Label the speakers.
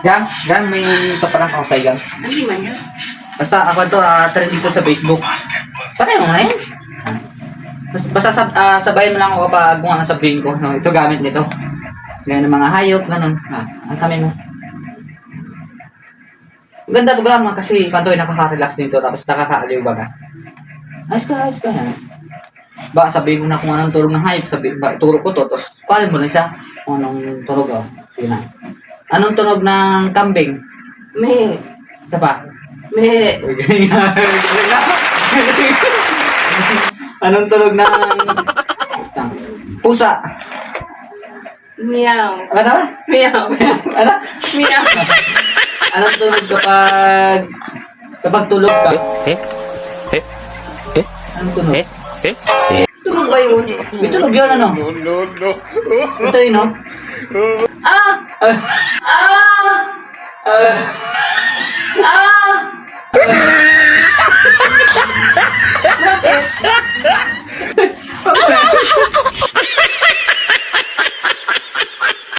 Speaker 1: Gang, may kapalang ako sa'yo, gang.
Speaker 2: Ano man yan?
Speaker 1: Basta ako ito, trending ko sa Facebook. Patay mo na yan. Basta sabayan mo lang ako kapag kung ano sabihin ko. No, ito gamit nito. Gaya ng mga hayop, ganun. Ang kami mo. Ganda to gama kasi kanto ay nakaka-relax dito tapos nakakaaliw baga. Ayos ka yan. Baka sabihin ko na kung anong tulog ng hayop, ituro ko to, tapos palin mo na siya kung anong tunog oh. Sige na. Anong tunog ng kambing?
Speaker 2: Me.
Speaker 1: Isa pa?
Speaker 2: Me.
Speaker 1: Anong tunog ng pusa?
Speaker 2: Meow.
Speaker 1: Ano ba?
Speaker 2: Meow.
Speaker 1: Ano?
Speaker 2: Meow.
Speaker 1: Anong tunog kapag tulog ka? Anong tunog?
Speaker 2: Tulog ba yun?
Speaker 1: May tunog yun ano? Ito yun no?
Speaker 2: Ah! Ah! Ah! Ah!